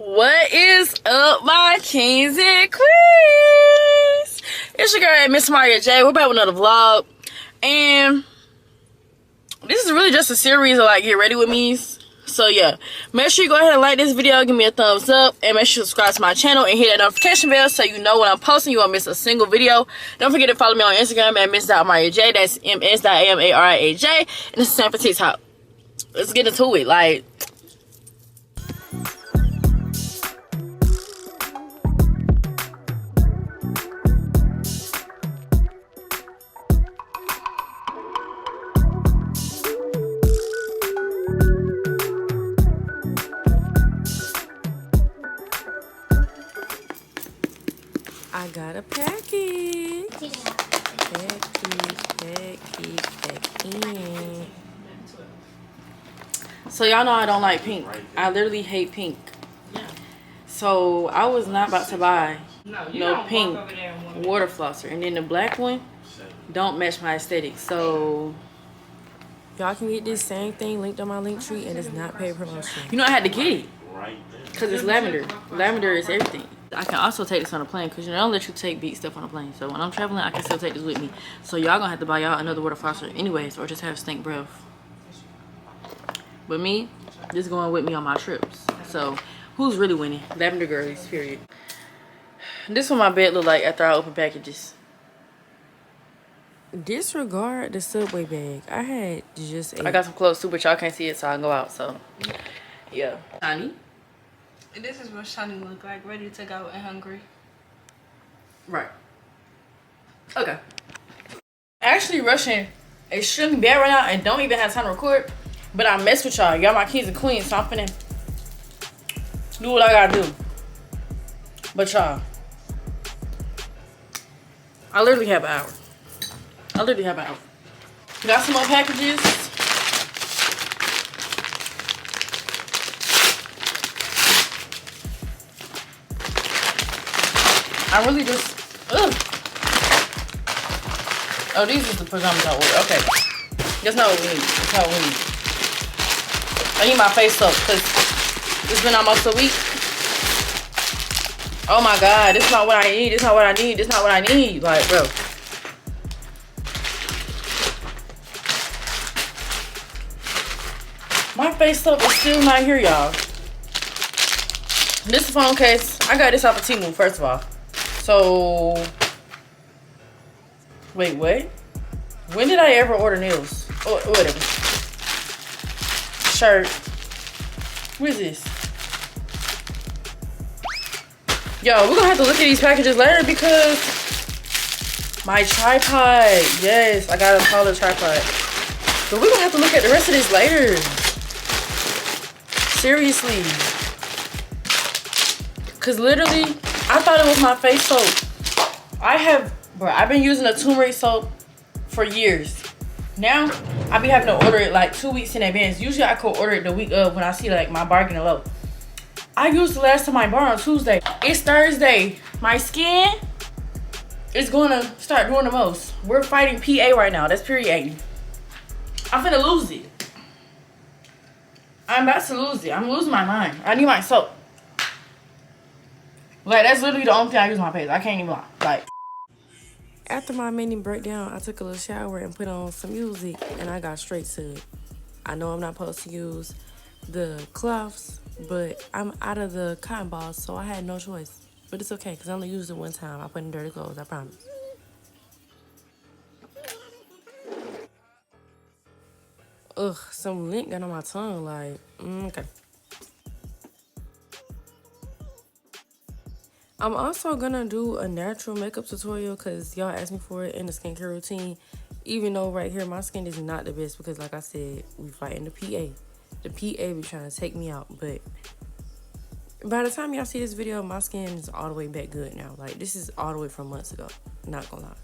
What is up, my kings and queens? It's your girl, Miss Maria J. We're back with another vlog, and this is really just a series of like get ready with me's. So yeah, make sure you go ahead and like this video, give me a thumbs up, and make sure you subscribe to my channel and hit that notification bell so you know when I'm posting. You won't miss a single video. Don't forget to follow me on Instagram at miss.mariaj. That's ms.amaraj, and it's the same for TikTok. Let's get into it. Like, I got a package. Packing. So y'all know I don't like pink. I literally hate pink. So I was not about to buy no pink water flosser. And then the black one don't match my aesthetic. So y'all can get this same thing linked on my link tree, and it's not paid promotion. You know I had to get it because it's lavender. Lavender is everything. I can also take this on a plane because you know, I don't let you take beat stuff on a plane. So when I'm traveling, I can still take this with me. So y'all gonna have to buy y'all another water flosser anyways, or just have stink breath. But me, this is going with me on my trips. So who's really winning? Lavender girlies, period. This is what my bed look like after I open packages. Disregard the Subway bag. I had just ate. I got some clothes too, but y'all can't see it, so I can go out. So yeah. Shiny. This is what Shiny look like, ready to go and hungry. Right. Okay. Actually rushing extremely bad right now and don't even have time to record. But I mess with y'all. Y'all my kings and queens, so I'm finna do what I gotta do. But y'all, I literally have an hour. Got some more packages. I really just, ugh. Oh, these is the pajamas I ordered. Okay. That's not what we need. That's not what we need. I need my face soap because it's been almost a week. Oh my God, this is not what I need. This is not what I need. This is not what I need. Like, bro. My face soap is still not here, y'all. This is phone case. I got this off of Temu, first of all. So, wait, what? When did I ever order nails? Oh, whatever. Shirt. What is this? Yo, we're gonna have to look at these packages later because my tripod. Yes, I got a taller tripod. But we're gonna have to look at the rest of this later. Seriously. Cause literally, I thought it was my face soap. I've been using a turmeric soap for years. Now, I be having to order it like 2 weeks in advance. Usually I could order it the week of when I see like my bargain low. I used the last time I bought on Tuesday. It's Thursday. My skin is gonna start doing the most. We're fighting PA right now. That's period. I'm finna lose it. I'm about to lose it. I'm losing my mind. I need my soap. Like, that's literally the only thing I use on my face. I can't even lie. Like, after my mini breakdown, I took a little shower and put on some music, and I got straight to it. I know I'm not supposed to use the cloths, but I'm out of the cotton balls, so I had no choice. But it's okay, because I only used it one time. I put in dirty clothes, I promise. Ugh, some lint got on my tongue, like, okay. I'm also gonna do a natural makeup tutorial because y'all asked me for it in the skincare routine. Even though right here my skin is not the best because like I said, we fighting the PA. The PA be trying to take me out, but by the time y'all see this video, my skin is all the way back good now. Like, this is all the way from months ago. Not gonna lie.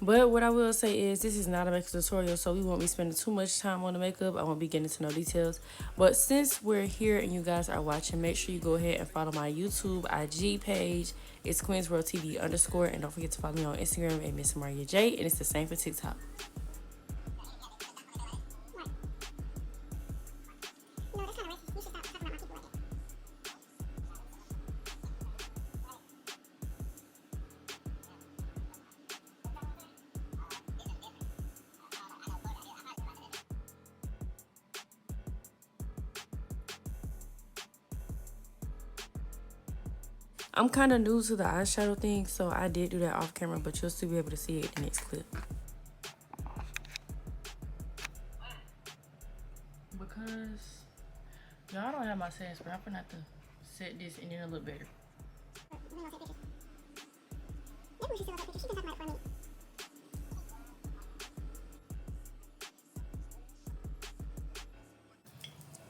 But what I will say is this is not a makeup tutorial, so we won't be spending too much time on the makeup. I won't be getting into no details. But since we're here and you guys are watching, make sure you go ahead and follow my YouTube IG page. It's QueensWorldTV_, and don't forget to follow me on Instagram at Miss Maria J, and it's the same for TikTok. I'm kind of new to the eyeshadow thing, so I did do that off camera, but you'll still be able to see it in the next clip. Because y'all don't have my settings, but I'm gonna have to set this and then it'll look better.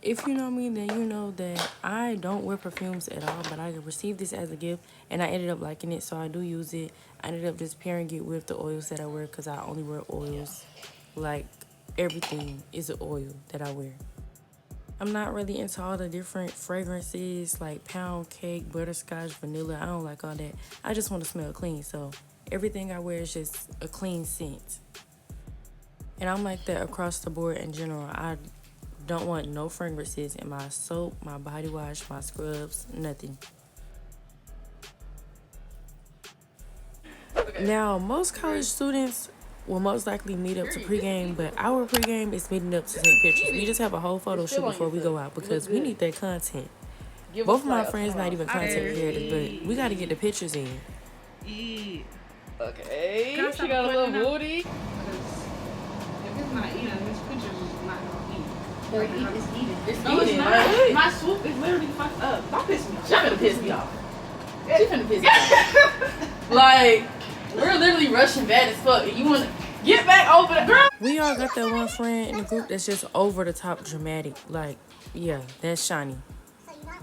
If you know me, then you know that I don't wear perfumes at all, but I received this as a gift and I ended up liking it, so I do use it. I ended up just pairing it with the oils that I wear because I only wear oils. Like, everything is an oil that I wear. I'm not really into all the different fragrances like pound cake, butterscotch, vanilla. I don't like all that. I just want to smell clean, so everything I wear is just a clean scent. And I'm like that across the board in general. I don't want no fragrances in my soap, my body wash, my scrubs, nothing. Okay. Now, most college students will most likely meet up to pregame, but our pregame is meeting up to take pictures. We just have a whole photo shoot before we go out because we need that content. Both of my friends not even content creators, but we got to get the pictures in. Okay, she got a little booty. If it's not eating, this picture is not gonna eat. It's eating. No, it's not. Right? My swoop is literally fucked up. Don't piss me off. She finna piss me off. She finna piss me off. Like, we're literally rushing bad as fuck. And you wanna get back over the girl? We all got that one friend in the group that's just over the top dramatic. Like, yeah, that's Shani.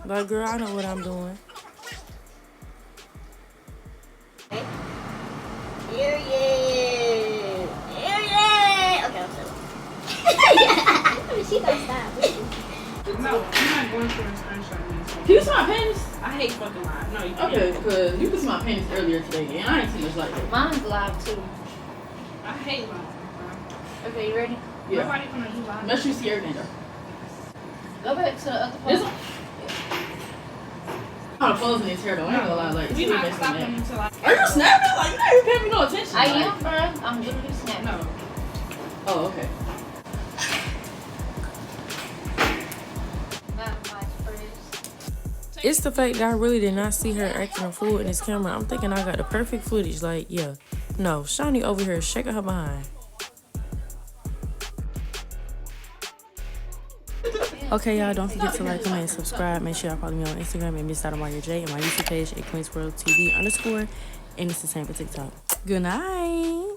Like, girl, I know what I'm doing. Period. Okay, I'm sorry. She gonna stop. No, I'm not going for a screenshot. Can you see my panties? I hate fucking live. No, you can't. Okay, because you can see my panties earlier today, and I ain't seen much like that. Mine's live too. I hate live. Okay, you ready? Yeah. Nobody gonna do live. Unless you see everything, though. Go back to the other This part. one? I'm closing this hair, though. I ain't gonna lie. Like, We it's not messing stopping me up. until I. Are you snapping? Like, you're not even paying me no attention. I like. am, bro. I'm literally snapping. No. Oh, okay. It's the fact that I really did not see her acting a fool in this camera. I'm thinking I got the perfect footage. Like, yeah. No, Shani over here shaking her behind. Okay, y'all, don't forget to like, comment, and subscribe. Make sure y'all follow me on Instagram at Miss J and my YouTube page at QueensWorldTV_. And it's the same for TikTok. Good night.